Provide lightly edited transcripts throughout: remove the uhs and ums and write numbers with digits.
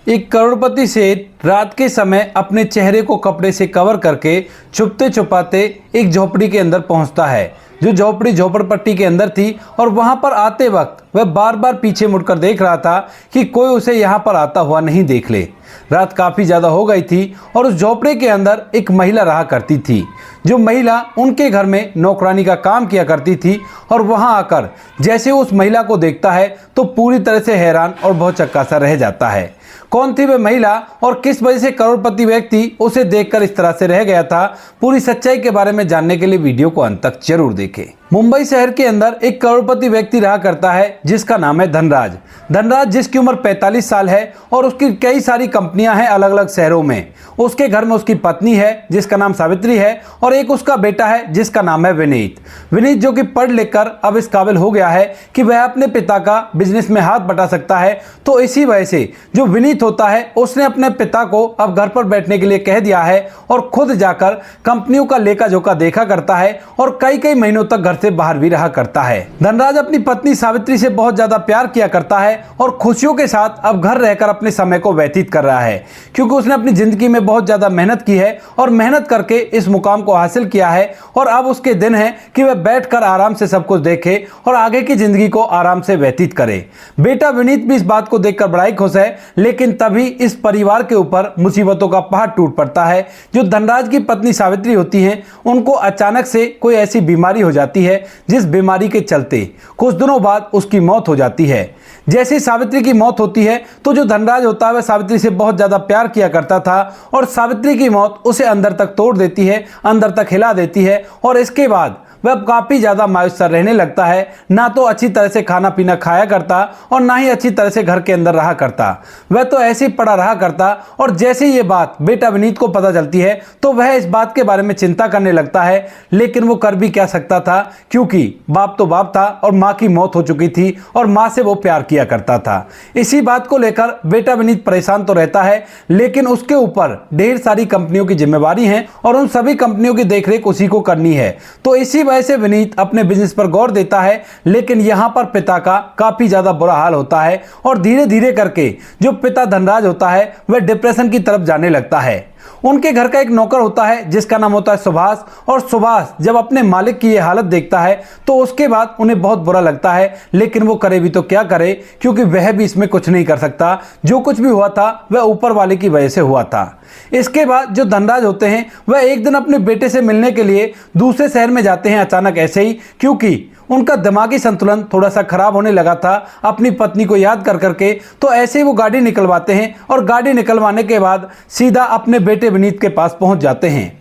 एक करोड़पति सेठ रात के समय अपने चेहरे को कपड़े से कवर करके छुपते छुपाते एक झोपड़ी के अंदर पहुंचता है, जो झोपड़ी झोपड़पट्टी के अंदर थी। और वहां पर आते वक्त वह बार बार पीछे मुड़कर देख रहा था कि कोई उसे यहां पर आता हुआ नहीं देख ले। रात काफ़ी ज़्यादा हो गई थी और उस झोपड़े के अंदर एक महिला रहा करती थी, जो महिला उनके घर में नौकरानी का काम किया करती थी। और वहां आकर जैसे उस महिला को देखता है तो पूरी तरह से हैरान और भौचक्का सा रह जाता है। कौन थी वह महिला और किस वजह से करोड़पति व्यक्ति उसे देखकर इस तरह से रह गया था, पूरी सच्चाई के बारे में जानने के लिए वीडियो को अंत तक जरूर देखें। मुंबई शहर के अंदर एक करोड़पति व्यक्ति रहा करता है जिसका नाम है धनराज। धनराज जिसकी उम्र 45 साल है और उसकी कई सारी कंपनियां हैं अलग अलग शहरों में। उसके घर में उसकी पत्नी है जिसका नाम सावित्री है और एक उसका बेटा है जिसका नाम है विनीत। विनीत जो कि पढ़ लिख कर अब इस काबिल हो गया है कि वह अपने पिता का बिजनेस में हाथ बटा सकता है। तो इसी वजह से जो विनीत होता है उसने अपने पिता को अब घर पर बैठने के लिए कह दिया है और खुद जाकर कंपनियों का लेखा जोखा देखा करता है और कई कई महीनों तक घर से बाहर भी रहा करता है। धनराज अपनी पत्नी सावित्री से बहुत ज्यादा प्यार किया करता है और खुशियों के साथ अब घर रहकर अपने समय को व्यतीत कर रहा है, क्योंकि उसने अपनी जिंदगी में बहुत ज्यादा मेहनत की है और मेहनत करके इस मुकाम को हासिल किया है। और अब उसके दिन है कि वह बैठकर आराम से सब कुछ देखे और आगे की जिंदगी को आराम से व्यतीत करे। बेटा विनीत भी इस बात को देखकर बड़ा ही खुश है, लेकिन तभी इस परिवार के ऊपर मुसीबतों का पहाड़ टूट पड़ता है। जो धनराज की पत्नी सावित्री होती हैं, उनको अचानक से कोई ऐसी बीमारी हो जाती है जिस बीमारी के चलते कुछ दिनों बाद उसकी मौत हो जाती है। जैसे सावित्री की मौत होती है तो जो धनराज होता है वह सावित्री से बहुत ज्यादा प्यार किया करता था और सावित्री की मौत उसे अंदर तक तोड़ देती है, अंदर तक हिला देती है। और इसके बाद वह काफ़ी ज़्यादा मायूस सा रहने लगता है। ना तो अच्छी तरह से खाना पीना खाया करता और ना ही अच्छी तरह से घर के अंदर रहा करता, वह तो ऐसे ही पड़ा रहा करता। और जैसे ये बात बेटा विनीत को पता चलती है तो वह इस बात के बारे में चिंता करने लगता है, लेकिन वो कर भी क्या सकता था, क्योंकि बाप तो बाप था और माँ की मौत हो चुकी थी और माँ से वो प्यार किया करता था। इसी बात को लेकर बेटा विनीत परेशान तो रहता है, लेकिन उसके ऊपर ढेर सारी कंपनियों की जिम्मेवारी है और उन सभी कंपनियों की देखरेख उसी को करनी है। तो इसी वैसे विनीत अपने बिजनेस पर गौर देता है, लेकिन यहां पर पिता का काफी ज्यादा बुरा हाल होता है और धीरे धीरे करके जो पिता धनराज होता है वह डिप्रेशन की तरफ जाने लगता है। उनके घर का एक नौकर होता है जिसका नाम होता है सुभाष, और सुभाष जब अपने मालिक की यह हालत देखता है तो उसके बाद उन्हें बहुत बुरा लगता है, लेकिन वो करे भी तो क्या करे, क्योंकि वह भी इसमें कुछ नहीं कर सकता। जो कुछ भी हुआ था वह ऊपर वाले की वजह से हुआ था। इसके बाद जो धनराज होते हैं वह एक दिन अपने बेटे से मिलने के लिए दूसरे शहर में जाते हैं अचानक ऐसे ही, क्योंकि उनका दिमागी संतुलन थोड़ा सा खराब होने लगा था अपनी पत्नी को याद कर करके। तो ऐसे ही वो गाड़ी निकलवाते हैं और गाड़ी निकलवाने के बाद सीधा अपने बेटे विनीत के पास पहुंच जाते हैं।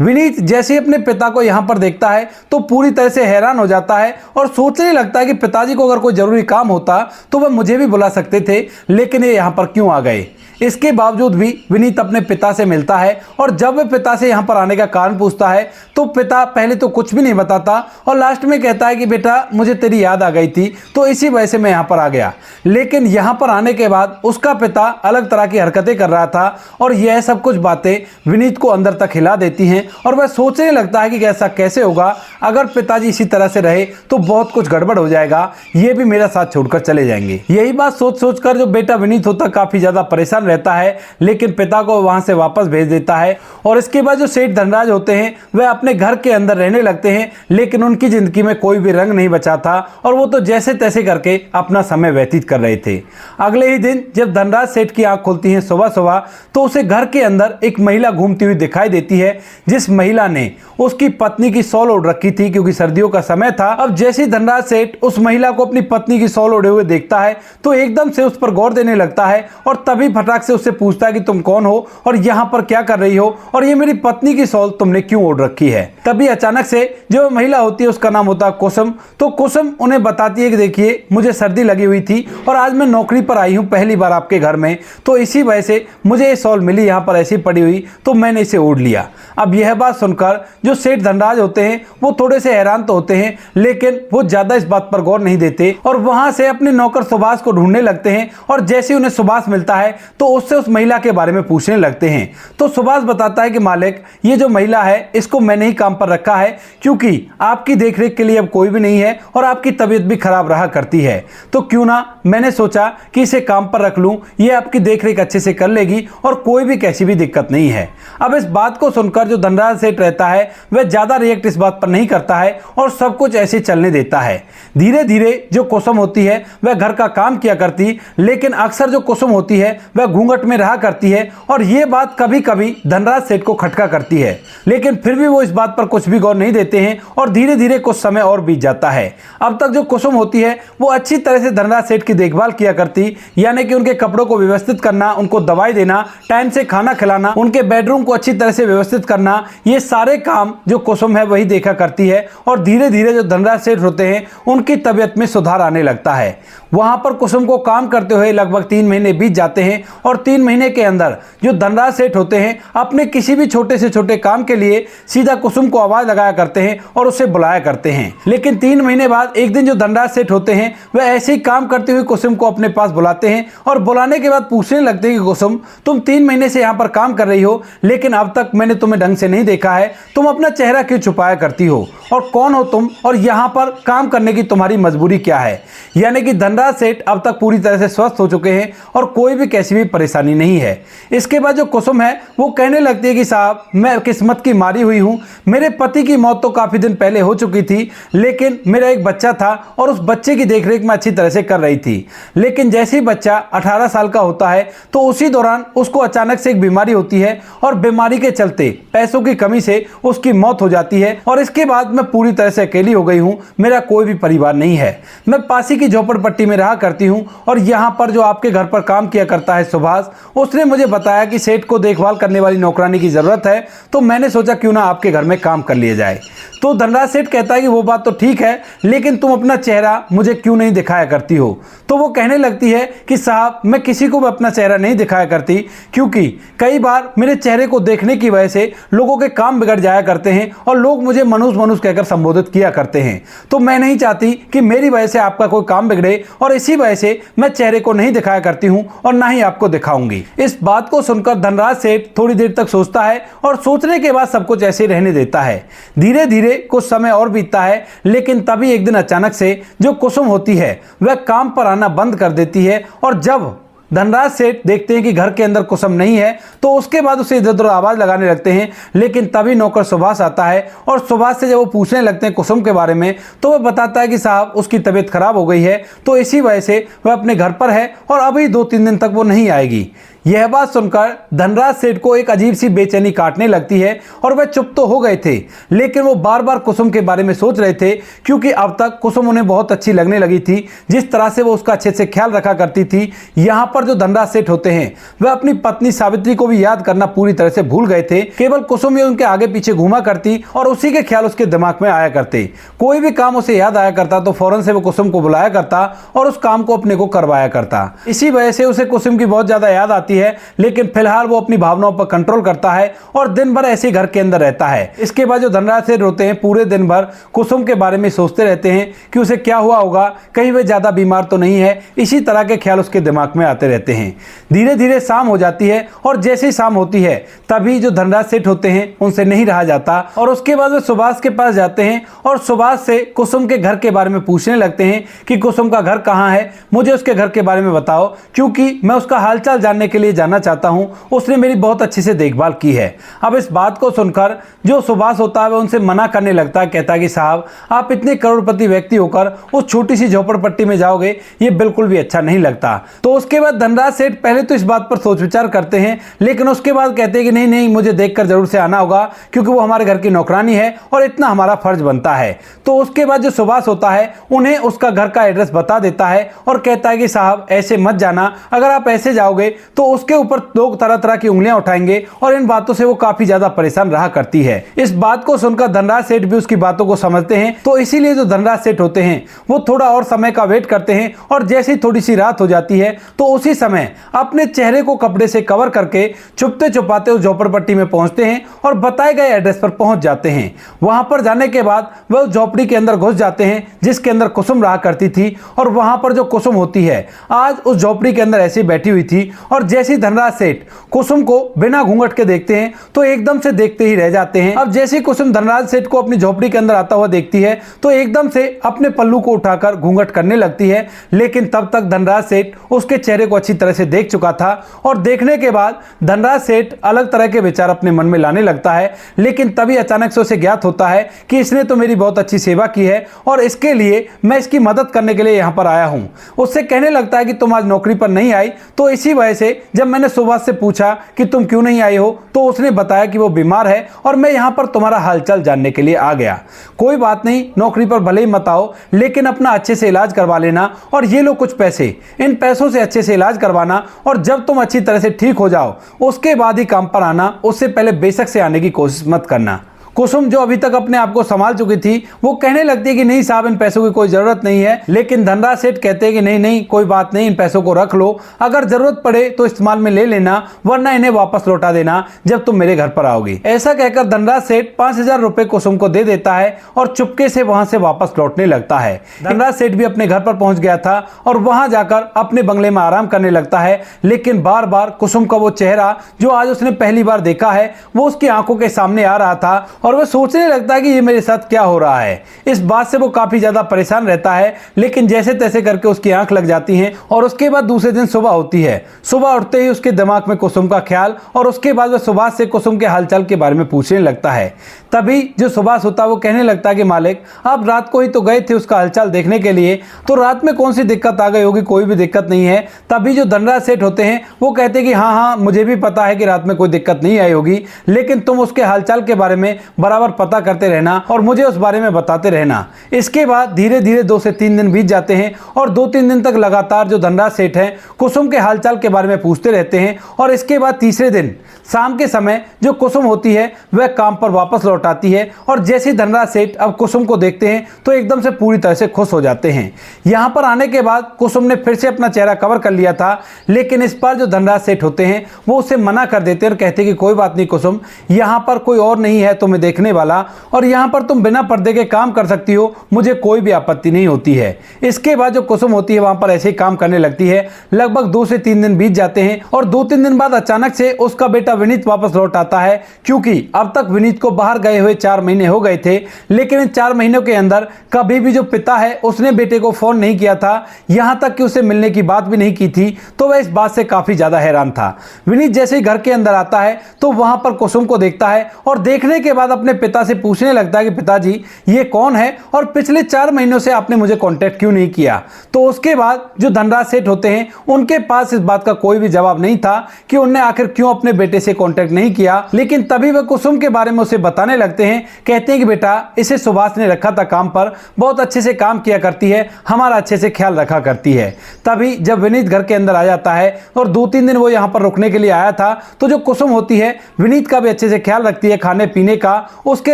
विनीत जैसे ही अपने पिता को यहाँ पर देखता है तो पूरी तरह से हैरान हो जाता है और सोचने लगता है कि पिताजी को अगर कोई ज़रूरी काम होता तो वह मुझे भी बुला सकते थे, लेकिन ये यहाँ पर क्यों आ गए। इसके बावजूद भी विनीत अपने पिता से मिलता है और जब वह पिता से यहाँ पर आने का कारण पूछता है तो पिता पहले तो कुछ भी नहीं बताता और लास्ट में कहता है कि बेटा मुझे तेरी याद आ गई थी तो इसी वजह से मैं यहाँ पर आ गया। लेकिन यहाँ पर आने के बाद उसका पिता अलग तरह की हरकतें कर रहा था और यह सब कुछ बातें विनीत को अंदर तक हिला देती हैं और वह सोचने लगता है कि ऐसा कैसे होगा, अगर पिताजी इसी तरह से रहे तो बहुत कुछ गड़बड़ हो जाएगा, ये भी मेरा साथ छोड़कर चले जाएंगे। यही बात सोच सोच कर जो बेटा विनीत होता काफ़ी ज़्यादा परेशान रहता है, लेकिन पिता को वहां से वापस भेज देता है। और इसके बाद जो सेठ धनराज होते हैं वह अपने घर के अंदर रहने लगते हैं, लेकिन उनकी जिंदगी में कोई भी रंग नहीं बचा था और वो तो जैसे तैसे करके अपना समय व्यतीत कर रहे थे। अगले ही दिन जब धनराज सेठ की आंख खुलती है सुबह सुबह तो उसे घर के अंदर एक महिला घूमती हुई दिखाई देती है, जिस महिला ने उसकी पत्नी की शॉल ओढ़ रखी थी क्योंकि सर्दियों का समय था। अब जैसे ही धनराज सेठ उस महिला को अपनी पत्नी की शॉल ओढ़े हुए देखता है तो एकदम से उस पर गौर देने लगता है और तभी फटाक से उससे पूछता है कि तुम कौन हो और यहाँ पर क्या कर रही हो और ये मेरी पत्नी की शॉल तुमने क्यों ओढ़ रखी है। तभी अचानक से जो महिला होती है उसका नाम होता है कुसुम। तो कुसुम उन्हें बताती है कि देखिए मुझे सर्दी लगी हुई थी और आज मैं नौकरी पर आई हूँ पहली बार आपके घर में, तो इसी वजह से मुझे ये शॉल मिली यहाँ पर ऐसी पड़ी हुई तो मैंने इसे ओढ़ लिया। अब यह यह बात सुनकर जो सेठ धनराज होते हैं वो थोड़े से हैरान तो होते हैं, लेकिन वो ज्यादा इस बात पर गौर नहीं देते और वहां से अपने नौकर सुभाष को ढूंढने लगते हैं। और जैसे उन्हें सुभाष मिलता है तो उससे उस महिला के बारे में पूछने लगते हैं। तो सुभाष बताता है कि मालिक, ये जो महिला है इसको मैंने ही काम पर रखा है, क्योंकि आपकी देखरेख के लिए अब कोई भी नहीं है और आपकी तबीयत भी खराब रहा करती है, तो क्यों ना मैंने सोचा कि इसे काम पर रख लूं, ये आपकी देखरेख अच्छे से कर लेगी और कोई भी कैसी भी दिक्कत नहीं है। अब इस बात को सुनकर जो धनराज सेठ रहता है वह ज्यादा रिएक्ट इस बात पर नहीं करता है और सब कुछ ऐसे चलने देता है। धीरे धीरे जो कुसुम होती है वह घर का काम किया करती, लेकिन अक्सर जो कुसुम होती है वह घूंघट में रहा करती है और यह बात कभी कभी धनराज सेठ को खटका करती है, लेकिन फिर भी वो इस बात पर कुछ भी गौर नहीं देते हैं और धीरे धीरे कुछ समय और बीत जाता है। अब तक जो कुसुम होती है वो अच्छी तरह से धनराज सेठ की देखभाल किया करती, यानी कि उनके कपड़ों को व्यवस्थित करना, उनको दवाई देना, टाइम से खाना खिलाना, उनके बेडरूम को अच्छी तरह से व्यवस्थित करना, ये सारे काम जो कुसुम है वही देखा करती है। और धीरे धीरे जो धनराज सेठ होते हैं उनकी तबीयत में सुधार आने लगता है। वहां पर कुसुम को काम करते हुए लगभग 3 महीने बीत जाते हैं और 3 महीने के अंदर जो धनराज सेठ होते हैं अपने किसी भी छोटे से छोटे काम के लिए सीधा कुसुम को आवाज लगाया करते हैं और उसे बुलाया करते हैं। लेकिन 3 महीने बाद एक दिन जो धनराज सेठ होते हैं वह ऐसे ही काम करते हुए कुसुम को अपने पास बुलाते हैं और बुलाने के बाद पूछने लगते हैं कि कुसुम, तुम 3 महीने से यहाँ पर काम कर रही हो, लेकिन अब तक मैंने तुम्हें ढंग से नहीं देखा है, तुम अपना चेहरा क्यों छुपाया करती हो और कौन हो तुम और यहाँ पर काम करने की तुम्हारी मजबूरी क्या है। यानी कि धनराज सेठ अब तक पूरी तरह से स्वस्थ हो चुके हैं और कोई भी कैसी भी परेशानी नहीं है। इसके बाद जो कुसुम है वो कहने लगती है कि साहब, मैं किस्मत की मारी हुई हूँ, मेरे पति की मौत तो काफी दिन पहले हो चुकी थी, लेकिन मेरा एक बच्चा था और उस बच्चे की देखरेख मैं अच्छी तरह से कर रही थी। लेकिन जैसे ही बच्चा 18 साल का होता है तो उसी दौरान उसको अचानक से एक बीमारी होती है और बीमारी के चलते पैसों की कमी से उसकी मौत हो जाती है और इसके बाद मैं पूरी तरह से अकेली हो गई हूँ, मेरा कोई भी परिवार नहीं है। मैं पासी की झोपड़पट्टी में रहा करती हूँ और यहाँ पर जो आपके घर पर काम किया करता है सुभाष, उसने मुझे बताया कि सेठ को देखभाल करने वाली नौकरानी की जरूरत है, तो मैंने सोचा क्यों ना आपके घर में काम कर लिया जाए। तो धनराज सेठ कहता है कि वो बात तो ठीक है, लेकिन तुम अपना चेहरा मुझे क्यों नहीं दिखाया करती हो। तो वो कहने लगती है कि साहब, मैं किसी को भी अपना चेहरा नहीं दिखाया करती, क्योंकि कई बार मेरे चेहरे को देखने की वजह से लोगों के काम बिगड़ जाया करते हैं और लोग मुझे मनुष्य मनुष्य कहकर संबोधित किया करते हैं। तो मैं नहीं चाहती कि मेरी वजह से आपका कोई काम बिगड़े और इसी वजह से मैं चेहरे को नहीं दिखाया करती हूं और ना ही आपको दिखाऊंगी। इस बात को सुनकर धनराज सेठ थोड़ी देर तक सोचता है और सोचने के बाद सब कुछ ऐसे रहने देता है। धीरे धीरे कुछ समय और बीतता है, लेकिन तभी एक दिन अचानक से जो कुसुम होती है वह काम पर आना बंद कर देती है और जब धनराज सेठ देखते हैं कि घर के अंदर कुसुम नहीं है तो उसके बाद उसे इधर उधर आवाज लगाने लगते हैं। लेकिन तभी नौकर सुभाष आता है और सुभाष से जब वो पूछने लगते हैं कुसुम के बारे में तो वह बताता है कि साहब, उसकी तबीयत खराब हो गई है, तो इसी वजह से वह अपने घर पर है और अभी 2-3 दिन तक वो नहीं आएगी। यह बात सुनकर धनराज सेठ को एक अजीब सी बेचैनी काटने लगती है और वह चुप तो हो गए थे, लेकिन वो बार बार कुसुम के बारे में सोच रहे थे, क्योंकि अब तक कुसुम उन्हें बहुत अच्छी लगने लगी थी, जिस तरह से वो उसका अच्छे से ख्याल रखा करती थी। यहाँ पर जो धनराज सेठ होते हैं वह अपनी पत्नी सावित्री को भी याद करना पूरी तरह से भूल गए थे। केवल कुसुम ही उनके आगे पीछे घूमा करती और उसी के ख्याल उसके दिमाग में आया करते। कोई भी काम उसे याद आया करता तो फौरन से वो कुसुम को बुलाया करता और उस काम को अपने को करवाया करता। इसी वजह से उसे कुसुम की बहुत ज्यादा याद आती है, लेकिन फिलहाल वो अपनी भावनाओं पर कंट्रोल करता है और दिन भर ऐसे घर के अंदर रहता है। इसके बाद जो धनराज सेठ होते हैं पूरे दिन भर कुसुम के बारे में सोचते रहते हैं कि उसे क्या हुआ होगा, कहीं वह ज्यादा बीमार तो नहीं है, इसी तरह के ख्याल उसके दिमाग में आते रहते हैं। धीरे धीरे शाम हो जाती है और जैसे ही शाम होती है तभी जो धनराज सेठ होते हैं उनसे नहीं रहा जाता और उसके बाद वे सुभाष के पास जाते हैं और सुभाष से कुसुम के घर के बारे में पूछने लगते हैं कि कुसुम का घर कहाँ है, मुझे उसके घर के बारे में बताओ, क्योंकि मैं उसका हालचाल जानने के लिए जाना चाहता हूं, उसने मेरी बहुत अच्छे से देखभाल की है। अब इस बात को सुनकर जो सुभाष होता है वह उनसे मना करने लगता है, कहता है कि साहब, आप इतने करोड़पति व्यक्ति होकर उस छोटी सी झोपड़पट्टी में जाओगे, ये बिल्कुल भी अच्छा नहीं लगता। तो उसके बाद धनराज सेठ पहले तो इस बात पर सोच विचार करते हैं, लेकिन उसके बाद कहते हैं कि नहीं नहीं, मुझे देखकर जरूर से आना होगा, क्योंकि वो हमारे घर की नौकरानी है और इतना हमारा फर्ज बनता है। तो उसके बाद जो सुभाष होता है उन्हें उसका घर का एड्रेस बता देता है और कहता है कि साहब, ऐसे मत जाना, अगर आप ऐसे जाओगे तो उसके ऊपर लोग तरह तरह की उंगलियां उठाएंगे और इन बातों से वो काफी ज्यादा परेशान रहा करती है। इस बात को सुनकर धनराज सेठ भी उसकी बातों को समझते हैं, तो इसीलिए जो धनराज सेठ होते हैं वो थोड़ा और समय का वेट करते हैं और जैसे ही थोड़ी सी रात हो जाती है तो उसी समय अपने चेहरे को कपड़े से कवर करके छुपते छुपाते उस झोपड़पट्टी में पहुंचते हैं और बताए गए एड्रेस पर पहुंच जाते हैं। वहां पर जाने के बाद वह उस झोपड़ी के अंदर घुस जाते हैं जिसके अंदर कुसुम रहा करती थी। और वहां पर जो कुसुम होती है आज उस झोपड़ी के अंदर ऐसी बैठी हुई थी और जैसे ही धनराज सेठ कुसुम को बिना घूंघट के देखते हैं तो एकदम से देखते ही रह जाते हैं। अब जैसे कुसुम धनराज सेठ को अपनी झोपड़ी के अंदर आता हुआ देखती है तो एकदम से अपने पल्लू को उठाकर घूंघट करने लगती है, लेकिन तब तक धनराज सेठ उसके चेहरे को अच्छी तरह से देख चुका था और देखने के बाद धनराज सेठ अलग तरह के विचार अपने मन में लाने लगता है। लेकिन तभी अचानक से उसे ज्ञात होता है कि इसने तो मेरी बहुत अच्छी सेवा की है और इसके लिए मैं इसकी मदद करने के लिए यहां पर आया हूं। उससे कहने लगता है कि तुम आज नौकरी पर नहीं आई, तो इसी वजह से जब मैंने सुभाष से पूछा कि तुम क्यों नहीं आई हो तो उसने बताया कि वो बीमार है और मैं यहां पर तुम्हारा हालचाल जानने के लिए आ गया। कोई बात नहीं, नौकरी पर भले ही मत आओ लेकिन अपना अच्छे से इलाज करवा लेना और ये लो कुछ पैसे, इन पैसों से अच्छे से इलाज करवाना और जब तुम अच्छी तरह से ठीक हो जाओ उसके बाद ही काम पर आना, उससे पहले बेशक से आने की कोशिश मत करना। कुसुम जो अभी तक अपने आप को संभाल चुकी थी वो कहने लगती है कि नहीं साहब, इन पैसों की कोई जरूरत नहीं है। लेकिन धनराज सेठ कहते हैं कि नहीं नहीं कोई बात नहीं, इन पैसों को रख लो, अगर जरूरत पड़े तो इस्तेमाल में ले लेना वरना इन्हें वापस लौटा देना जब तुम मेरे घर पर आओगी। ऐसा कहकर धनराज सेठ 5,000 रुपए कुसुम को दे देता है और चुपके से वहां से वापस लौटने लगता है। धनराज सेठ भी अपने घर पर पहुंच गया था और वहां जाकर अपने बंगले में आराम करने लगता है। लेकिन बार बार कुसुम का वो चेहरा जो आज उसने पहली बार देखा है वो उसकी आंखों के सामने आ रहा था और वह सोचने लगता है कि ये मेरे साथ क्या हो रहा है। इस बात से वो काफी ज्यादा परेशान रहता है, लेकिन जैसे तैसे करके उसकी आंख लग जाती है और उसके बाद दूसरे दिन सुबह होती है। सुबह उठते ही उसके दिमाग में कुसुम का ख्याल और उसके बाद वह सुभाष से कुसुम के हालचाल के बारे में पूछने लगता है। तभी जो सुभाष होता है वो कहने लगता है कि मालिक, आप रात को ही तो गए थे उसका हालचाल देखने के लिए, तो रात में कौन सी दिक्कत आ गई होगी? कोई भी दिक्कत नहीं है। तभी जो धनराज सेठ होते हैं वो कहते हैं कि हाँ हाँ मुझे भी पता है कि रात में कोई दिक्कत नहीं आई होगी, लेकिन तुम उसके हालचाल के बारे में बराबर पता करते रहना और मुझे उस बारे में बताते रहना। इसके बाद धीरे धीरे 2 से 3 दिन बीत जाते हैं और 2-3 दिन तक लगातार जो धनराज सेठ हैं कुसुम के हालचाल के बारे में पूछते रहते हैं। और इसके बाद तीसरे दिन शाम के समय जो कुसुम होती है वह काम पर वापस लौट आती है और जैसे ही धनराज सेठ अब कुसुम को देखते हैं तो एकदम से पूरी तरह से खुश हो जाते हैं। यहां पर आने के बाद कुसुम ने फिर से अपना चेहरा कवर कर लिया था, लेकिन इस बार जो धनराज सेठ होते हैं वो उसे मना कर देते हैं और कहते हैं कि कोई बात नहीं कुसुम, यहां पर कोई और नहीं है तुम्हें देखने वाला और यहां पर तुम बिना पर्दे के काम कर सकती हो, मुझे कोई भी आपत्ति नहीं होती है। इसके बाद जो कुसुम होती है वहां पर ऐसे ही काम करने लगती है। लगभग 2 से 3 दिन बीत जाते हैं और 2-3 दिन बाद अचानक से उसका बेटा विनीत वापस लौट आता है, क्योंकि अब तक विनीत को बाहर गए हुए 4 महीने हो गए थे, लेकिन इन 4 महीनों के अंदर कभी भी जो पिता है उसने बेटे को फोन नहीं किया था, यहां तक कि उसे मिलने की बात भी नहीं की थी। तो वह इस बात से काफी ज्यादा हैरान था। विनीत जैसे ही घर के अंदर आता है तो वहां पर कुसुम को देखता है और देखने के बाद अपने पिता से पूछने लगता है कि पिताजी ये कौन है और पिछले 4 महीनों से आपने मुझे कांटेक्ट क्यों नहीं किया? तो उसके बाद जो धनराज सेठ होते हैं उनके पास इस बात का कोई भी जवाब नहीं था कि उन्होंने आखिर क्यों अपने बेटे से कांटेक्ट नहीं किया। लेकिन तभी वह कुसुम के बारे में उसे बताने लगते हैं, कहते हैं कि बेटा इसे सुभाष ने रखा था काम पर, बहुत अच्छे से काम किया करती है, हमारा अच्छे से ख्याल रखा करती है। तभी जब विनीत घर के अंदर आ जाता है और 2-3 दिन वो यहाँ पर रुकने के लिए आया था, तो जो कुसुम होती है विनीत का भी अच्छे से ख्याल रखती है, खाने पीने का, उसके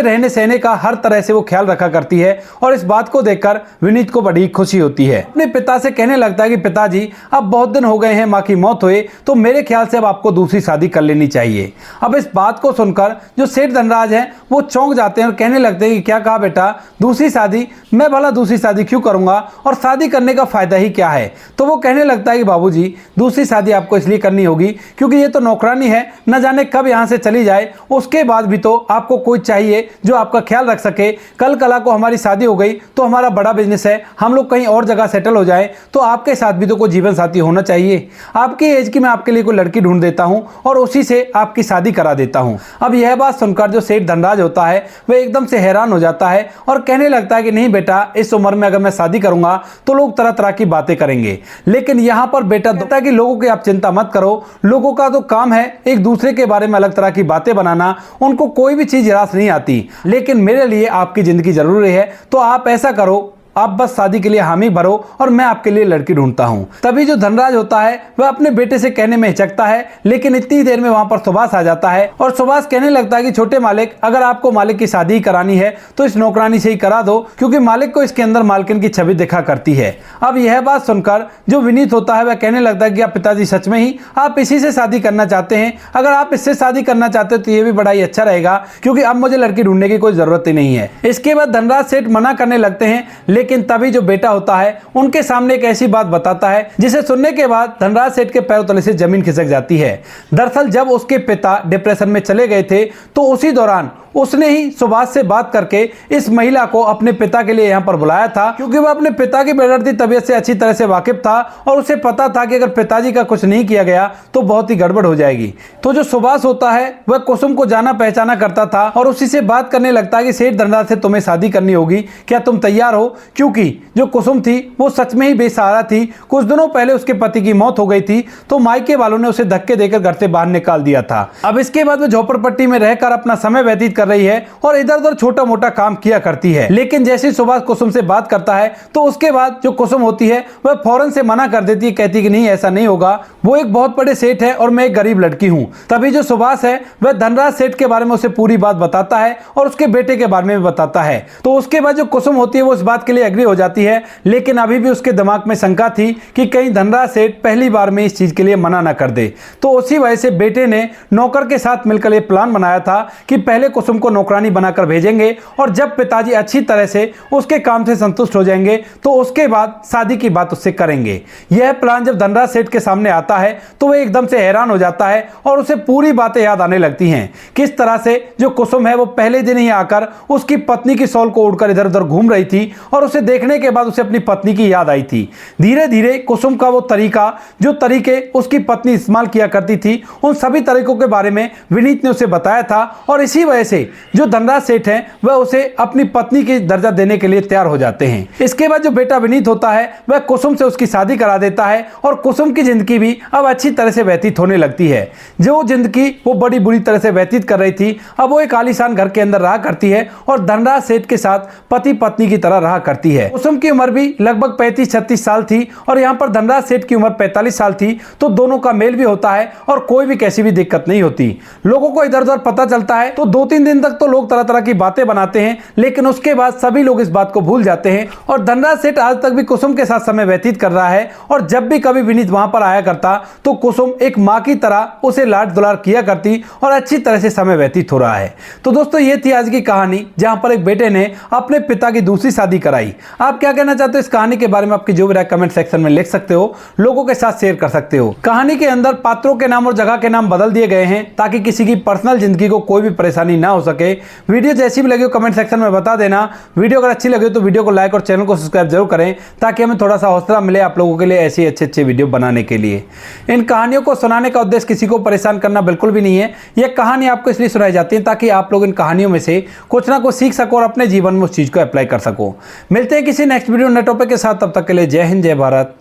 रहने सहने का हर तरह से वो ख्याल रखा करती है। और इस बात को देखकर विनीत को बड़ी खुशी होती है। अपने पिता से कहने लगता है कि पिताजी अब बहुत दिन हो गए हैं माँ की मौत हुए, तो मेरे ख्याल से अब आपको दूसरी शादी कर लेनी चाहिए। अब इस बात को सुनकर जो सेठ धनराज हैं वो चौंक जाते हैं और कहने लगते हैं कि क्या कहा बेटा, दूसरी शादी? मैं भला दूसरी शादी क्यों करूंगा और शादी करने का फायदा ही क्या है? तो वो कहने लगता है कि बाबूजी दूसरी शादी आपको इसलिए करनी होगी क्योंकि ये तो नौकरानी है, न जाने कब यहाँ से चली जाए, उसके बाद भी तो आपको कोई चाहिए जो आपका ख्याल रख सके। कल कला को हमारी शादी हो गई तो हमारा बड़ा बिजनेस है, हम लोग कहीं और जगह सेटल हो जाए, तो आपके साथ भी तो कोई जीवन साथी होना चाहिए। आपकी एज की मैं आपके लिए कोई लड़की ढूंढ देता हूं और उसी से आपकी शादी करा देता हूं। अब यह बात सुनकर जो सेठ धनराज होता है वह एकदम से हैरान हो जाता है और कहने लगता है कि नहीं बेटा, इस उम्र में अगर मैं शादी करूंगा तो लोग तरह तरह की बातें करेंगे, लेकिन यहां पर बेटा होता है कि लोगों की आप चिंता मत करो, लोगों का तो काम है एक दूसरे के बारे में अलग तरह की बातें बनाना, उनको कोई भी चीज रास नहीं आती, लेकिन मेरे लिए आपकी जिंदगी जरूरी है। तो आप ऐसा करो आप बस शादी के लिए हामी भरो और मैं आपके लिए लड़की ढूंढता हूँ। तभी जो धनराज होता है वह अपने बेटे से कहने में हिचकता है, लेकिन इतनी देर में वहां पर सुभाष आ जाता है और सुभाष कहने लगता है कि छोटे मालिक, अगर आपको मालिक की शादी करानी है तो इस नौकरानी से ही करा दो, क्योंकि मालिक को इसके अंदर मालकिन की छवि दिखा करती है। अब यह बात सुनकर जो विनीत होता है वह कहने लगता है कि आप पिताजी सच में ही आप इसी से शादी करना चाहते हैं? अगर आप इससे शादी करना चाहते हो तो ये भी बड़ा ही अच्छा रहेगा, क्योंकि अब मुझे लड़की ढूंढने की कोई जरूरत ही नहीं है। इसके बाद धनराज सेठ मना करने लगते हैं, लेकिन तभी जो बेटा होता है उनके सामने एक ऐसी बात बताता है जिसे सुनने के बाद धनराज सेठ के पैरों तले से जमीन खिसक जाती है। दरअसल जब उसके पिता डिप्रेशन में चले गए थे तो उसी दौरान उसने ही सुभाष से बात करके इस महिला को अपने पिता के लिए यहाँ पर बुलाया था, क्योंकि वह अपने पिता की बिगड़ती तबीयत से अच्छी तरह से वाकिफ था और उसे पता था कि अगर पिताजी का कुछ नहीं किया गया तो बहुत ही गड़बड़ हो जाएगी। तो जो सुभाष होता है वह कुसुम को जाना पहचाना करता था और उसी से बात करने लगता है कि सेठ धनराज से तुम्हें शादी करनी होगी, क्या तुम तैयार हो? क्योंकि जो कुसुम थी वो सच में ही बेसहारा थी। कुछ दिनों पहले उसके पति की मौत हो गई थी तो मायके वालों ने उसे धक्के देकर घर से बाहर निकाल दिया था। अब इसके बाद वो झोपड़पट्टी में रहकर अपना समय व्यतीत कर रही है और इधर उधर छोटा मोटा काम किया करती है। लेकिन जैसे सुभाष कुसुम से बात करता है तो उसके बाद जो कुसुम होती है वह फौरन से मना कर देती है, कहती कि नहीं ऐसा नहीं होगा, वो एक बहुत बड़े सेठ है और मैं एक गरीब लड़की हूं। तभी जो सुभाष है वह धनराज सेठ के बारे में उसे पूरी बात बताता है और उसके बेटे के बारे में भी बताता है। तो उसके बाद जो कुसुम होती है वो इस बात के लिए एग्री हो जाती है, लेकिन अभी भी उसके दिमाग में शंका थी कि कहीं धनराज सेठ पहली बार में इस चीज के लिए मना ना कर दे। तो उसी वजह से बेटे ने नौकर के साथ मिलकर ये प्लान बनाया था कि पहले कुसुम को नौकरानी बनाकर भेजेंगे और जब पिताजी अच्छी तरह से उसके काम से संतुष्ट हो जाएंगे तो उसके बाद शादी की बात उससे करेंगे। यह प्लान जब धनराज सेठ के सामने आता है तो वह एकदम से हैरान हो जाता है और उसे पूरी बातें याद आने लगती हैं। किस तरह से जो कुसुम है वो पहले दिन ही आकर उसकी पत्नी की शॉल को उड़कर इधर उधर घूम रही थी और उसे देखने के बाद उसे अपनी पत्नी की याद आई थी। धीरे धीरे कुसुम का वो तरीका, जो तरीके उसकी पत्नी इस्तेमाल किया करती थी, उन सभी तरीकों के बारे में विनीत ने उसे बताया था और इसी वजह से जो धनराज सेठ हैं वह उसे अपनी पत्नी की दर्जा देने के लिए तैयार हो जाते हैं। इसके बाद जो बेटा विनीत होता है वह कुसुम से उसकी शादी करा देता है और कुसुम की जिंदगी भी अब अच्छी तरह से व्यतीत होने लगती है। जो जिंदगी वो बड़ी बुरी तरह से व्यतीत कर रही थी, अब वो एक आलीशान घर के अंदर रहा करती है और धनराज सेठ के साथ पति पत्नी की तरह रहा करती है। कुसुम की उम्र भी लगभग 35-36 साल थी और यहाँ पर धनराज सेठ की उम्र 45 साल थी। तो दोनों का मेल भी होता है और कोई भी कैसी भी दिक्कत नहीं होती। लोगों को इधर उधर पता चलता है तो 2-3 दिन तक तो लोग तरह तरह की बातें बनाते हैं, लेकिन उसके बाद सभी लोग इस बात को भूल जाते हैं और धनराज सेठ आज तक भी कुसुम के साथ समय व्यतीत कर रहा है। और जब भी कभी विनीत वहां पर आया करता तो कुसुम एक मां की तरह उसे लाड दुलार किया करती और अच्छी तरह से समय व्यतीत हो रहा है। तो दोस्तों ये थी आज की कहानी, जहां पर एक बेटे ने अपने पिता की दूसरी शादी कराई। आप क्या कहना चाहते हो इस कहानी के बारे में? आपकी जो भी राय कमेंट सेक्शन में लिख सकते हो, लोगों के साथ शेयर कर सकते हो। कहानी के अंदर पात्रों के नाम और जगह के नाम बदल दिए गए हैं ताकि किसी की पर्सनल जिंदगी को कोई भी परेशानी ना हो सके। वीडियो जैसी भी लगी हो कमेंट सेक्शन में बता देना। वीडियो अगर अच्छी लगे तो वीडियो को लाइक और चैनल को सब्सक्राइब जरूर करें ताकि हमें थोड़ा सा हौसला मिले आप लोगों के लिए ऐसे अच्छे वीडियो बनाने के लिए। इन कहानियों को सुनाने का उद्देश्य किसी को परेशान करना बिल्कुल भी नहीं है। यह कहानी आपको इसलिए सुनाई जाती है ताकि आप लोग इन कहानियों में से कुछ ना कुछ सीख सको और अपने जीवन में उस चीज को अप्लाई कर सको। मिलते हैं किसी नेक्स्ट वीडियो नए टॉपिक के साथ, तब तक के लिए जय हिंद, जय भारत,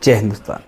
जय हिंदुस्तान।